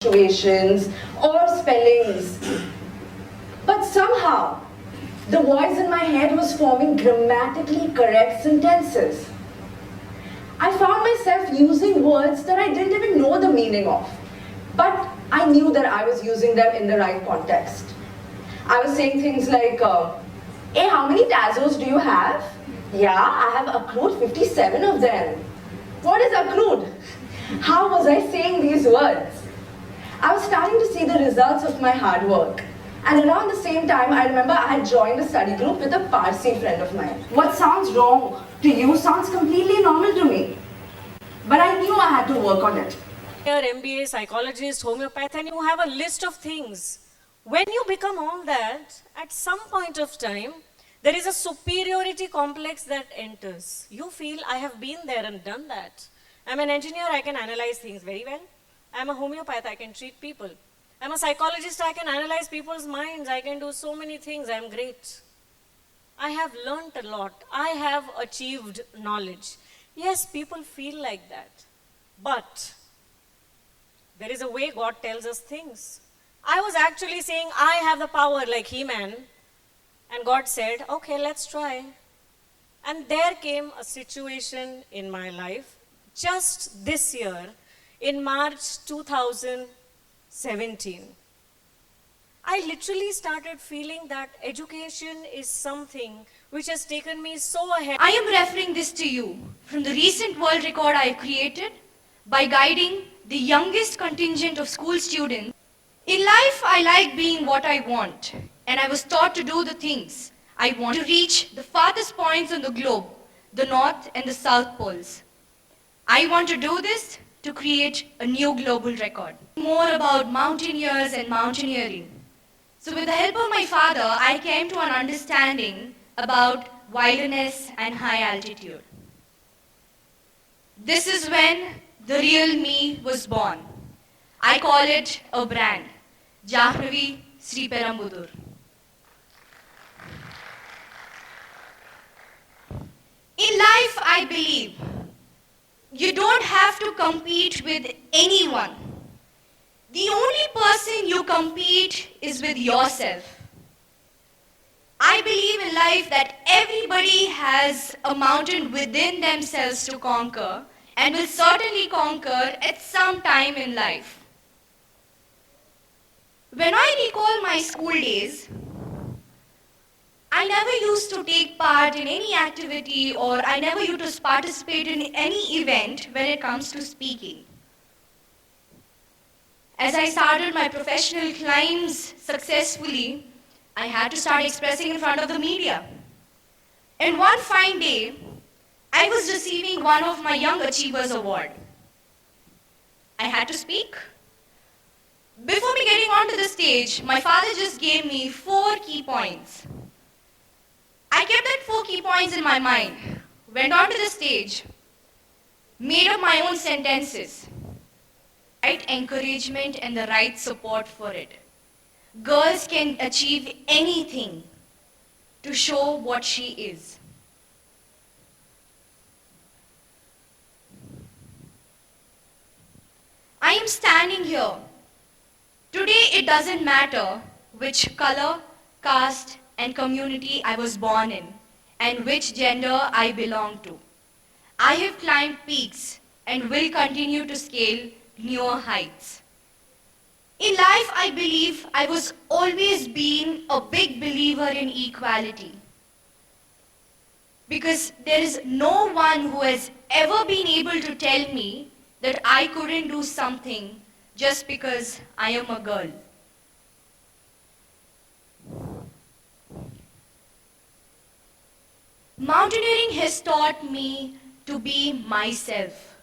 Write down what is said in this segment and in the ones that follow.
situations or spellings. But somehow, the voice in my head was forming grammatically correct sentences. I found myself using words that I didn't even know the meaning of, but I knew that I was using them in the right context. I was saying things like, hey, how many Tazos do you have? Yeah, I have accrued 57 of them. What is accrued? How was I saying these words? I was starting to see the results of my hard work. And around the same time, I remember I had joined a study group with a Parsi friend of mine. What sounds wrong to you sounds completely normal to me. But I knew I had to work on it. You're MBA, psychologist, homeopath, and you have a list of things. When you become all that, at some point of time, there is a superiority complex that enters. You feel, I have been there and done that. I'm an engineer, I can analyze things very well. I'm a homeopath, I can treat people. I'm a psychologist, I can analyze people's minds, I can do so many things, I'm great. I have learnt a lot, I have achieved knowledge. Yes, people feel like that. But there is a way God tells us things. I was actually saying, I have the power like He-Man. And God said, okay, let's try. And there came a situation in my life, just this year, in March 2017. I literally started feeling that education is something which has taken me so ahead. I am referring this to you from the recent world record I created by guiding the youngest contingent of school students. In life, I like being what I want, and I was taught to do the things I want to reach the farthest points on the globe, the North and the South Poles. I want to do this to create a new global record. More about mountaineers and mountaineering. So with the help of my father, I came to an understanding about wilderness and high altitude. This is when the real me was born. I call it a brand, Jahnavi Sri Perambudur. In life, I believe, you don't have to compete with anyone. The only person you compete is with yourself. I believe in life that everybody has a mountain within themselves to conquer and will certainly conquer at some time in life. When I recall my school days, I never used to take part in any activity or I never used to participate in any event when it comes to speaking. As I started my professional climbs successfully, I had to start expressing in front of the media. And one fine day, I was receiving one of my Young Achievers Award. I had to speak. Before me getting onto the stage, my father just gave me 4 key points. I kept that 4 key points in my mind, went onto the stage, made up my own sentences, right encouragement and the right support for it. Girls can achieve anything to show what she is. I am standing here. Today it doesn't matter which color, caste, and community I was born in, and which gender I belong to. I have climbed peaks and will continue to scale newer heights. In life, I believe I was always been a big believer in equality. Because there is no one who has ever been able to tell me that I couldn't do something just because I am a girl. Mountaineering has taught me to be myself.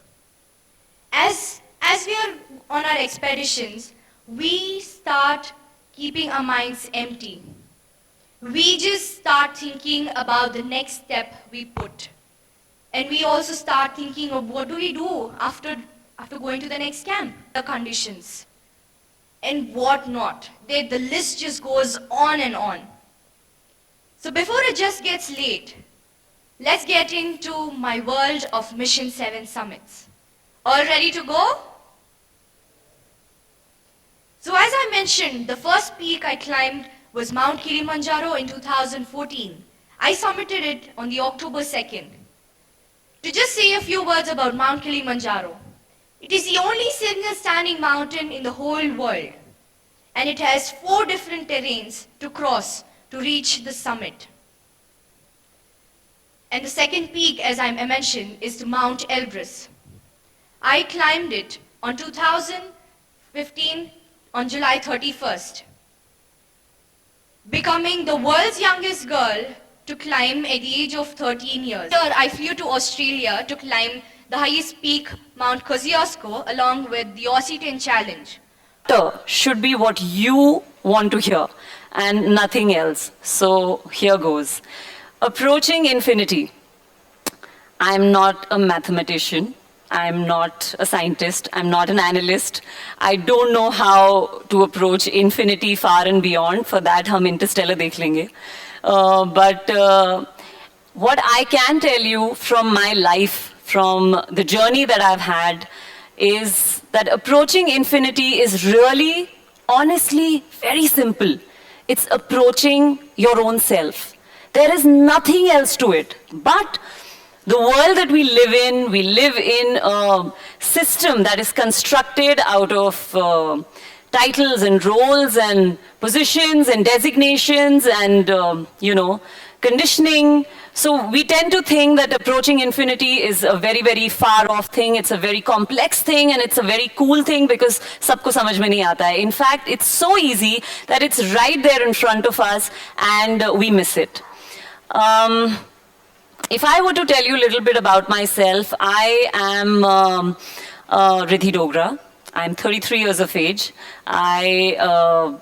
As we are on our expeditions, we start keeping our minds empty. We just start thinking about the next step we put. And we also start thinking of what do we do after going to the next camp, the conditions, and what not. The list just goes on and on. So before it just gets late, let's get into my world of Mission 7 summits. All ready to go? mentioned, the first peak I climbed was Mount Kilimanjaro in 2014. I summited it on the October 2nd. To just say a few words about Mount Kilimanjaro, it is the only single standing mountain in the whole world, and it has 4 different terrains to cross to reach the summit. And the second peak, as I mentioned, is to Mount Elbrus. I climbed it on 2015 on July 31st, becoming the world's youngest girl to climb at the age of 13 years. Later, I flew to Australia to climb the highest peak, Mount Kosciuszko, along with the Occitane Challenge. Should be what you want to hear and nothing else. So here goes. Approaching infinity. I'm not a mathematician. I'm not a scientist. I'm not an analyst. I don't know how to approach infinity far and beyond. For that, hum interstellar dekh lenge. But what I can tell you from my life, from the journey that I've had, is that approaching infinity is really, honestly, very simple. It's approaching your own self. There is nothing else to it. But the world that we live in a system that is constructed out of titles and roles and positions and designations and, conditioning. So we tend to think that approaching infinity is a very, very far off thing. It's a very complex thing and it's a very cool thing because sabko samajh mein nahi aata hai. In fact, it's so easy that it's right there in front of us and we miss it. If I were to tell you a little bit about myself, I am Riddhi Dogra. I'm 33 years of age. I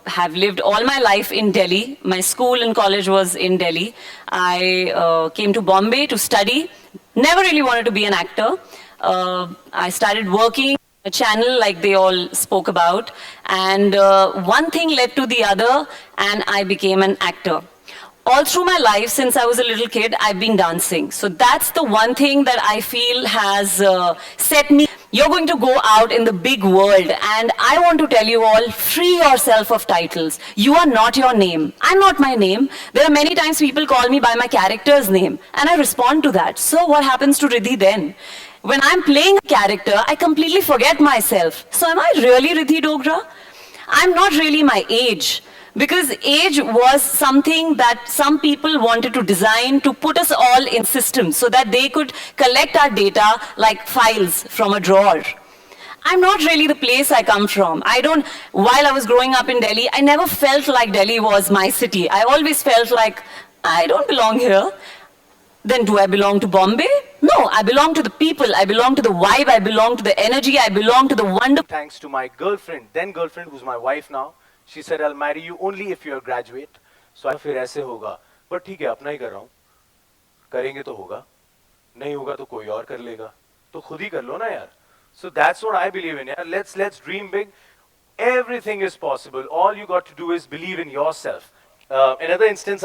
have lived all my life in Delhi. My school and college was in Delhi. I came to Bombay to study. Never really wanted to be an actor. I started working a channel like they all spoke about. And one thing led to the other and I became an actor. All through my life, since I was a little kid, I've been dancing. So that's the one thing that I feel has set me. You're going to go out in the big world, and I want to tell you all, free yourself of titles. You are not your name. I'm not my name. There are many times people call me by my character's name, and I respond to that. So what happens to Riddhi then? When I'm playing a character, I completely forget myself. So am I really Riddhi Dogra? I'm not really my age. Because age was something that some people wanted to design to put us all in systems so that they could collect our data like files from a drawer. I'm not really the place I come from. While I was growing up in Delhi, I never felt like Delhi was my city. I always felt like, I don't belong here. Then do I belong to Bombay? No, I belong to the people. I belong to the vibe. I belong to the energy. I belong to the wonder. Thanks to my girlfriend, then girlfriend, who's my wife now. She said, I'll marry you only if you're a graduate. So I फिर ऐसे होगा. पर ठीक है, अपना ही कर रहा हूँ. करेंगे तो होगा. नहीं होगा तो कोई और कर लेगा. तो खुद ही कर लो ना यार. So that's what I believe in. Yeah? Let's dream big. Everything is possible. All you got to do is believe in yourself. Another instance,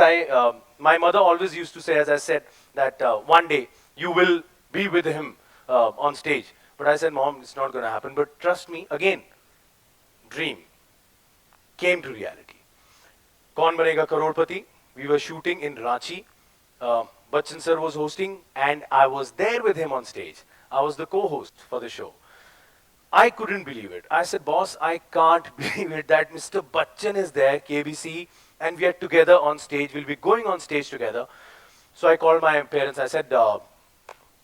my mother always used to say, as I said, that one day you will be with him on stage. But I said, Mom, it's not going to happen. But trust me, again, dream. Came to reality. Kaun Banega Crorepati? We were shooting in Ranchi. Bachchan sir was hosting and I was there with him on stage. I was the co-host for the show. I couldn't believe it. I said, boss, I can't believe it that Mr. Bachchan is there, KBC, and we are together on stage. We'll be going on stage together. So I called my parents. I said,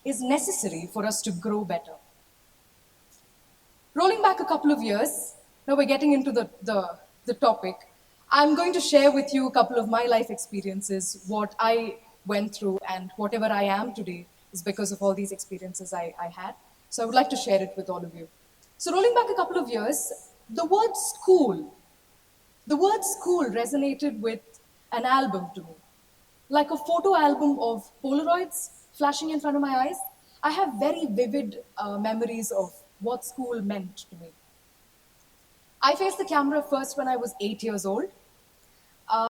is necessary for us to grow better. Rolling back a couple of years, now we're getting into the topic. I'm going to share with you a couple of my life experiences, what I went through, and whatever I am today is because of all these experiences I had. So I would like to share it with all of you. So rolling back a couple of years, the word school resonated with an album to me. Like a photo album of Polaroids flashing in front of my eyes. I have very vivid memories of what school meant to me. I faced the camera first when I was 8 years old.